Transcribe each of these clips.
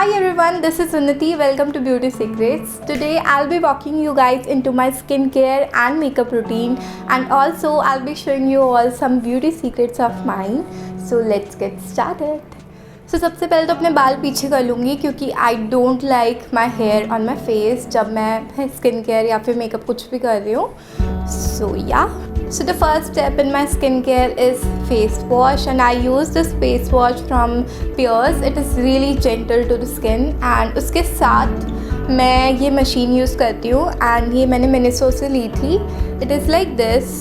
Hi everyone, this is Unnati. Welcome to Beauty Secrets. Today I'll be walking you guys into my skincare and makeup routine, and also I'll be showing you all some beauty secrets of mine. So let's get started. So सबसे पहले तो अपने बाल पीछे कर लूँगी क्योंकि I don't like my hair on my face जब मैं स्किन केयर या फिर मेकअप कुछ भी कर रही हूँ. सो या So the first step in my skincare is face wash, and I use this face wash from Pears. It is really gentle to the skin, and उसके साथ मैं ये मशीन यूज़ करती हूँ, and ये मैंने मिनिसो से ली थी. It is like this,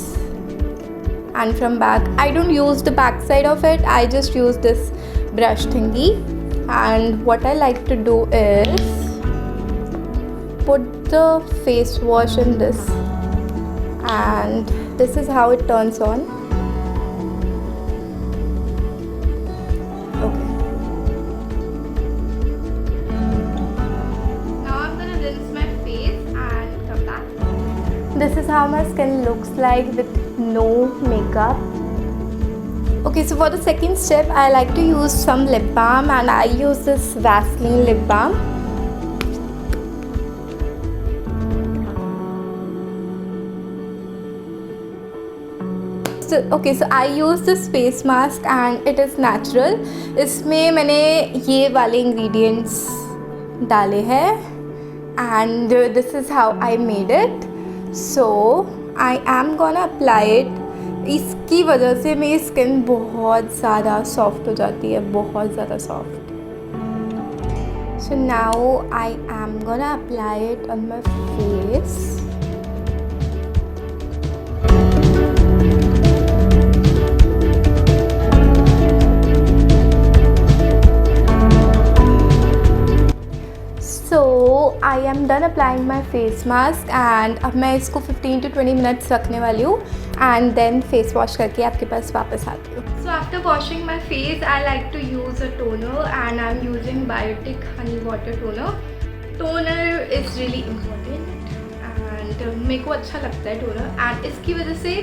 and from back I don't use the back side of it. I just use this brush thingy, and what I like to do is put the face wash in this, and this is how it turns on. Okay. Now I'm gonna rinse my face and come back. This is how my skin looks like with no makeup. Okay, so for the second step, I like to use some lip balm, and I use this Vaseline lip balm. So I use this face mask and it is natural. इसमें मैंने ये वाले ingredients डाले हैं, and this is how I made it. So I am gonna apply it. इसकी वजह से मेरी स्किन बहुत ज़्यादा सॉफ्ट हो जाती है, बहुत ज़्यादा soft. So now I am gonna apply it on my face. So I am done applying my face mask, and अब मैं इसको 15 to 20 minutes रखने वाली हूँ, and then face wash करके आपके पास वापस आती हूँ. So after washing my face, I like to use a toner, and I'm using Biotic Honey Water Toner. Toner is really important, and मेरे को अच्छा लगता है toner, and इसकी वजह से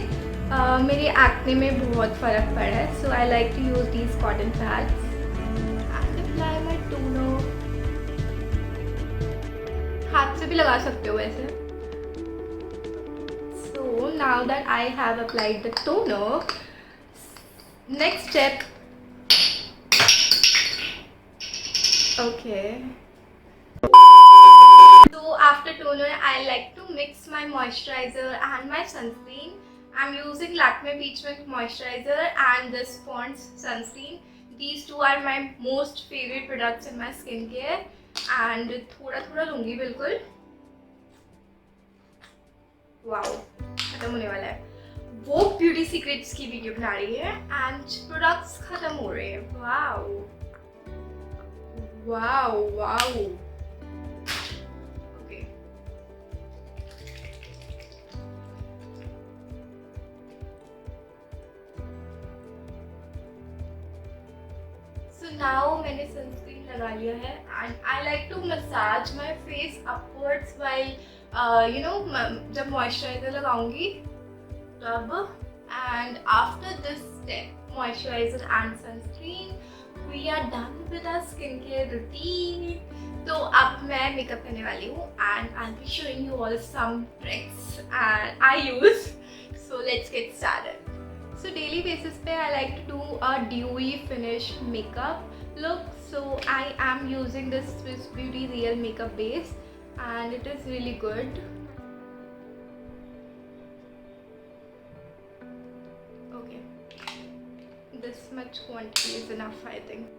मेरे एक्ने में बहुत फ़र्क पड़ा है. So I like to use these cotton pads and apply my toner. हाथ से भी लगा सकते हो वैसे. So now that I have applied the toner, next step. Okay. So after toner, I like to mix my moisturizer and my sunscreen. I'm using Lakme Peach Milk Moisturizer and this Pond's sunscreen. These two are my most favorite products in my skincare. And थोड़ा थोड़ा लूँगी बिल्कुल. Wow, खत्म होने वाला है. वो beauty secrets की वीडियो बना रही है एंड प्रोडक्ट्स खत्म हो रहे हैं. Wow wow wow. Okay, so now मैंने सनस्क्रीन लगा लिया है, and I like to massage my face upwards while जब मॉइस्चराइजर लगाऊंगी तब. And after this step, moisturiser and sunscreen, we are done with our skin care routine. तो अब मैं मेकअप करने वाली हूँ, and I be showing you all some tricks and I use. So let's get started. So daily basis पे I like to do a dewy finish makeup look. So I am using this Swiss Beauty Real Makeup Base, and it is really good. Okay, this much quantity is enough, I think.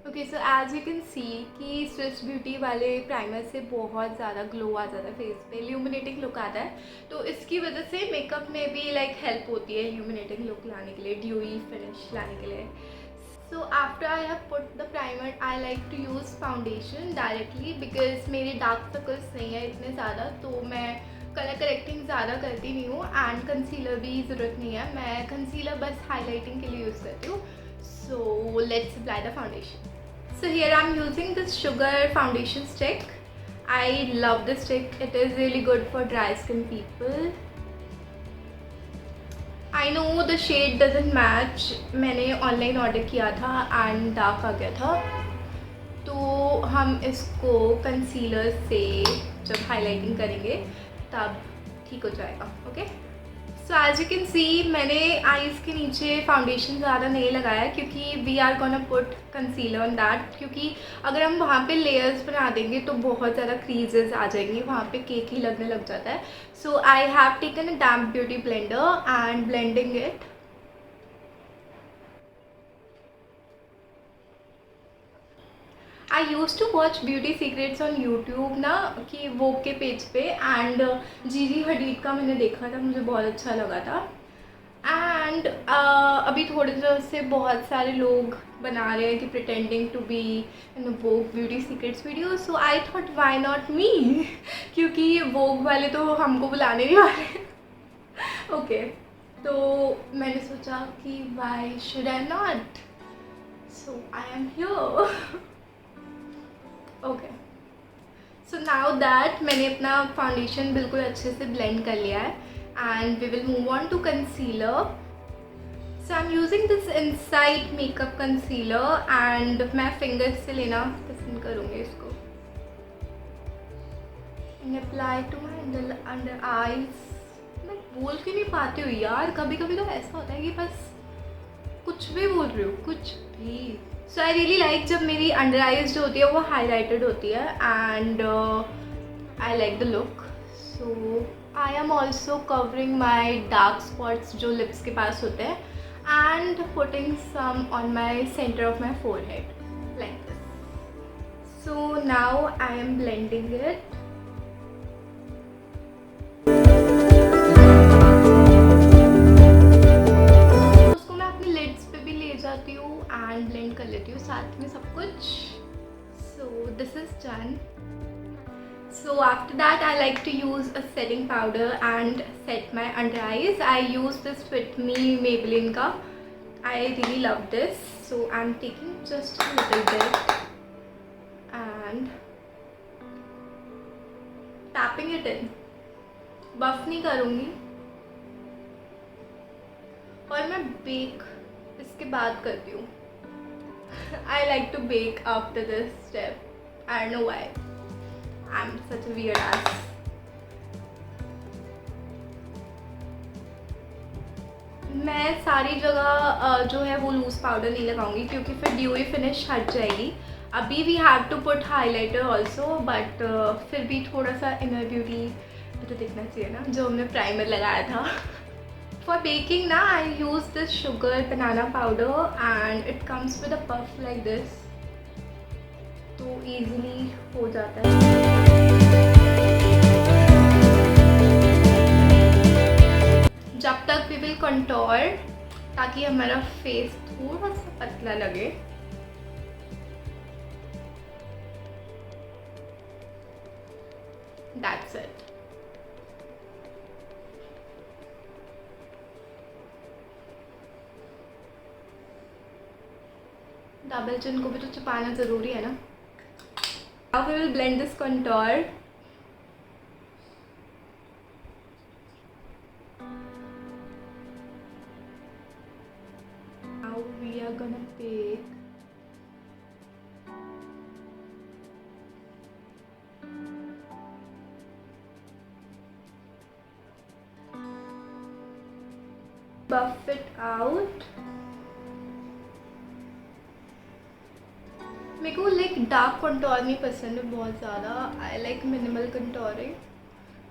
Okay, so as you can see कि Swiss beauty वाले primer से बहुत ज़्यादा glow आ जाता है face पे, ल्यूमिनेटिंग look आता है. तो इसकी वजह से मेकअप में भी लाइक हेल्प होती है ल्यूमिनेटिंग लुक लाने के लिए, ड्यूई फिनिश लाने के लिए. So after I have put the primer, I like to use foundation directly because मेरे डार्क सर्कल्स नहीं है इतने ज़्यादा, तो मैं कलर करेक्टिंग ज़्यादा करती नहीं हूँ, एंड कंसीलर भी ज़रूरत नहीं है. मैं कंसीलर बस हाईलाइटिंग के लिए यूज़ करती हूँ. So let's apply the foundation. So here I'm using this sugar foundation stick. I love this stick. It is really good for dry skin people. I know the shade doesn't match, मैंने online order किया था and dark आ गया था, तो हम इसको concealer से जब हाइलाइटिंग करेंगे तब ठीक हो जाएगा। Okay, so as you can see मैंने आईज़ के नीचे फाउंडेशन ज़्यादा नहीं लगाया क्योंकि we are gonna put concealer on that, क्योंकि अगर हम वहाँ पे लेयर्स बना देंगे तो बहुत ज़्यादा क्रीजेस आ जाएंगी, वहाँ पे केक ही लगने लग जाता है। So I have taken a damp beauty blender and blending it. I use to watch beauty secrets on YouTube ना, कि वो के पेज पे, एंड जीजी हडीड का मैंने देखा था, मुझे बहुत अच्छा लगा था। एंड अभी थोड़े दिनों से बहुत सारे लोग बना रहे हैं कि pretending to be in Vogue beauty secrets video, so I thought why not me क्योंकि वोग वाले तो हमको बुलाने नहीं वाले। ओके, तो मैंने सोचा कि why should I not, so I am here. Okay, so now that मैंने अपना फाउंडेशन बिल्कुल अच्छे से ब्लेंड कर लिया है and we will move on to concealer. So I am using this inside makeup concealer and मैं फिंगर्स से लेना पसंद करूँगी इसको and apply to my under eyes. मैं बोल क्यों नहीं पाती हूँ यार, कभी कभी तो ऐसा होता है कि बस कुछ भी बोल रही हूँ, कुछ भी। सो आई रियली लाइक जब मेरी अंडर आइज जो होती है वो हाईलाइटेड होती है and I like the look. So I am also covering my dark spots जो लिप्स के पास होते हैं and putting some on my centre of my forehead like this. So now I am blending it. जाती हूँ and blend कर लेती हूँ साथ में सब कुछ। So this is done. So after that I like to use a setting powder and set my under eyes. I use this Fit Me Maybelline का, I really love this. So I am taking just a little bit and tapping it in. Buff नहीं करूँगी और मैं bake इसके बाद करती हूँ। I like to bake after this step, I don't know why, I am such a weird ass. मैं सारी जगह जो है वो लूज पाउडर नहीं लगाऊंगी क्योंकि फिर ड्यूई फिनिश हट जाएगी। अभी we have to put highlighter also, but फिर भी थोड़ा सा इनर ब्यूटी तो दिखना चाहिए ना, जो हमने प्राइमर लगाया था। For baking ना I use this sugar banana powder and it comes with a puff like this, तो easily हो जाता है। जब तक we will contour ताकि हमारा फेस थोड़ा सा पतला लगे। That's it. डबल चिन को भी तो छुपाना ज़रूरी है ना। Now we will blend this contour. Now we are gonna bake. Buff it out. मेरे को लाइक डार्क कंटोर नहीं पसंद है बहुत ज़्यादा, आई लाइक मिनिमल कंटोरिंग,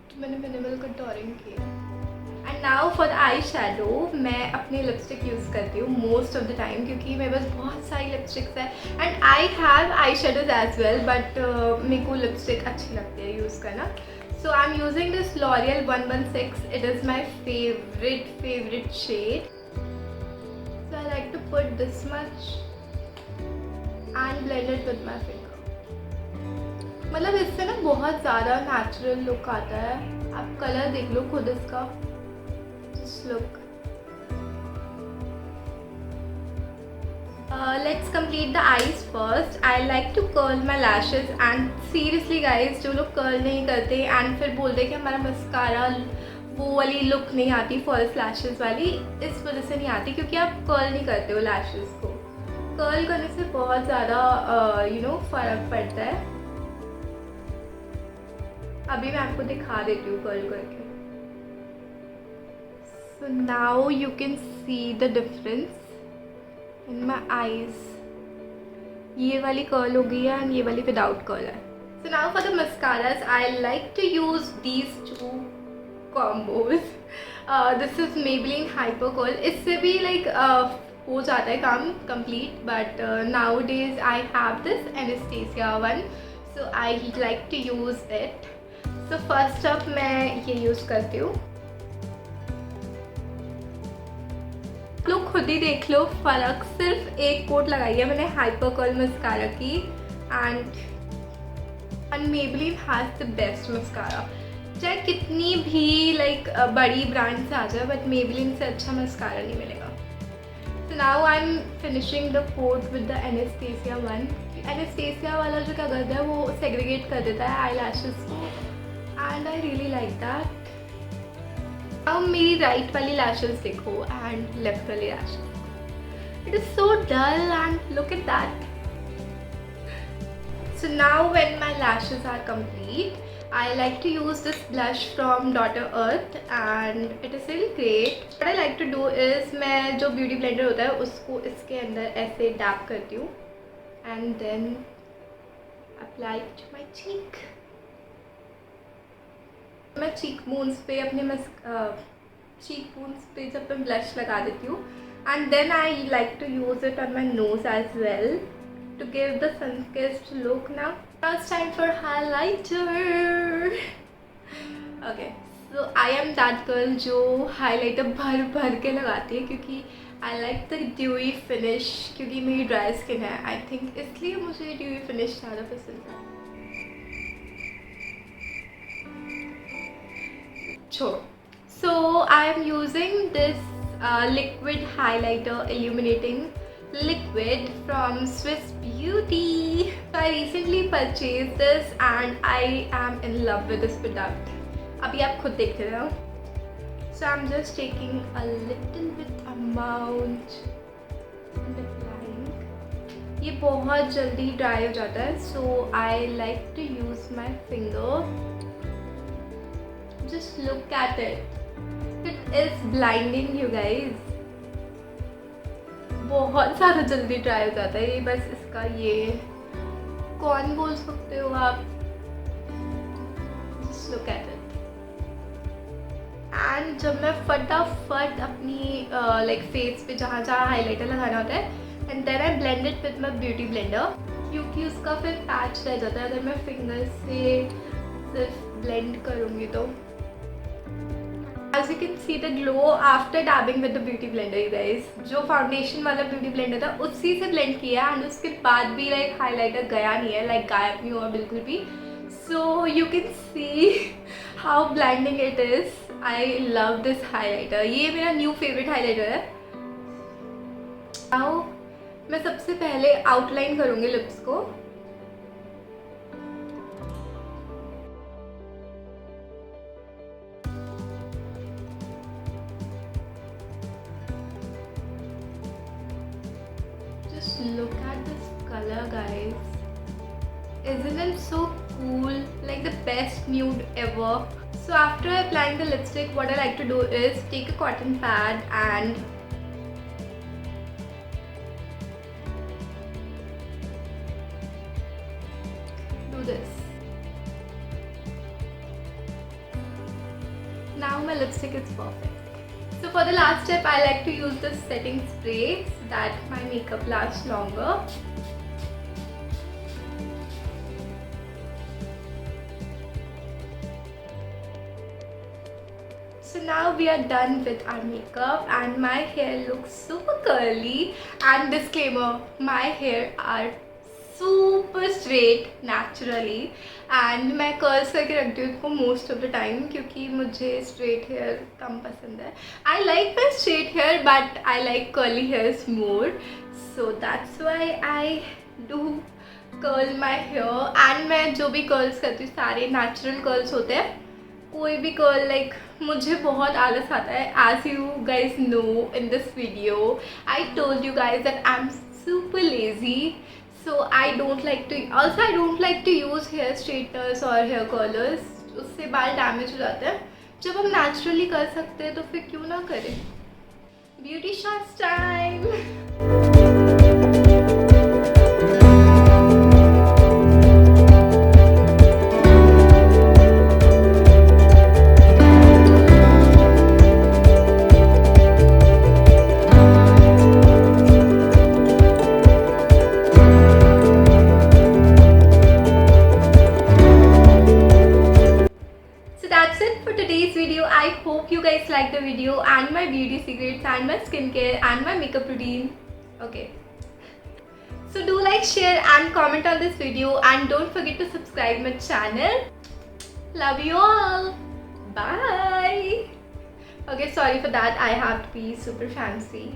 तो मैंने मिनिमल कंटोरिंग की। And now for the eye shadow मैं अपनी लिपस्टिक यूज़ करती हूँ मोस्ट ऑफ द टाइम क्योंकि मेरे पास बहुत सारी लिपस्टिक्स है and I have eye shadows as well, but मेरे को लिपस्टिक अच्छी लगती है यूज़ करना। So I am using this L'Oreal 116, it is my favourite shade. So I like to put this much and blend it with my finger. मतलब इससे ना बहुत ज़्यादा नेचुरल लुक आता है। आप कलर देख लो खुद इसका, just look. Let's complete the eyes first. I like to curl my lashes and seriously guys जो लोग कर्ल नहीं करते एंड फिर बोलते कि हमारा मस्कारा वो वाली लुक नहीं आती फॉल्स लैशेस वाली, इस वजह से नहीं आती क्योंकि आप कर्ल नहीं करते हो लैशेस को। कर्ल करने से बहुत ज़्यादा फ़र्क पड़ता है। अभी मैं आपको दिखा देती हूँ कर्ल करके। So now you can see the difference in my eyes. ये वाली कर्ल हो गई है एंड ये वाली विदाउट कर्ल है। So now for the mascaras I like to use these two combos. This is Maybelline hyper curl. इससे भी लाइक हो जाता है काम complete, but now days I have this Anastasia one, so I like to use it. So first up मैं ये use करती हूँ। लोग खुद ही देख लो फ़र्क, सिर्फ एक कोट लगाई है मैंने हाइपर कर्ल मस्कारा की, and Maybelline has the best mascara. चाहे कितनी भी लाइक बड़ी ब्रांड से आ जाए, बट मेबलिन से अच्छा मस्कारा नहीं मिलेगा। So now I am finishing the coat with the anaesthesia one. Anaesthesia वाला जो क्या करता है वो सेग्रीगेट कर देता है आई लैशेस को, and I really like that. अब मेरी राइट वाली लैशेस देखो एंड लेफ्ट वाली lashes, it is so dull and look at that. So now when my lashes are complete, I like to use this blush from Daughter Earth and it is really great. What I like to do is मैं जो beauty blender होता है उसको इसके अंदर ऐसे dab करती हूँ and then apply it to my cheek. मैं चीक बोन्स पे अपने चीक बोन्स पे जब मैं ब्लश लगा देती हूँ, and then I like to use it on my nose as well to give the sun-kissed look. Now it's time for highlighter. Okay, so I am that girl जो highlighter भर भर के लगाती है क्योंकि I like the dewy finish, क्योंकि मेरी dry skin है I think, इसलिए मुझे dewy finish ज़्यादा पसंद है। So I am using this liquid highlighter illuminating liquid from Swiss Beauty. So I recently purchased this and I am in love with this product. अभी आप खुद देख रहे हो। So I'm just taking a little bit amount and applying. ये बहुत जल्दी dry हो जाता है, so I like to use my finger. Just look at it. It is blinding, you guys. बहुत ज़्यादा जल्दी ड्राई हो जाता है ये, बस इसका ये कौन बोल सकते हो आप। Just look at it. And जब मैं फटाफट अपनी लाइक फेस पे जहाँ जहाँ हाइलाइटर लगाना होता है, and then I blend it with my beauty blender, क्योंकि उसका फिर पैच रह जाता है अगर मैं फिंगर से सिर्फ ब्लेंड करूँगी तो। As you can see the glow after dabbing with the beauty blender, you guys. जो फाउंडेशन वाला ब्यूटी ब्लेंडर था उसी से ब्लेंड किया एंड उसके बाद भी लाइक हाइलाइटर गया नहीं है, लाइक गायब नहीं हुआ बिल्कुल भी। So you can see how blending it is. I love this highlighter, ये मेरा न्यू फेवरेट हाइलाइटर है। नाउ मैं सबसे पहले आउटलाइन करूँगी लिप्स को। Look at this color, guys. Isn't it so cool? Like the best nude ever. So after applying the lipstick, what I like to do is take a cotton pad and do this. Now my lipstick is perfect. So for the last step, I like to use the setting spray so that my makeup lasts longer. So now we are done with our makeup and my hair looks super curly, and disclaimer, my hair are super straight naturally and मैं curls करके रखती हूँ उसको most of the time क्योंकि मुझे straight hair कम पसंद है। I like my straight hair but I like curly hairs more, so that's why I do curl my hair. And मैं जो भी कर्ल्स करती हूँ सारे नेचुरल कर्ल्स होते हैं, कोई भी गर्ल लाइक मुझे बहुत आलस आता है, as you guys know in this video I told you guys that I am super lazy. So I don't like to use hair straighteners और हेयर कर्लर्स. उससे बाल डैमेज हो जाते हैं. जब हम नेचुरली कर सकते हैं तो फिर क्यों ना करें. Beauty shots time. That's it for today's video. I hope you guys like the video and my beauty secrets and my skincare and my makeup routine. Okay. So do like, share and comment on this video and don't forget to subscribe my channel. Love you all. Bye. Okay, sorry for that. I have to be super fancy.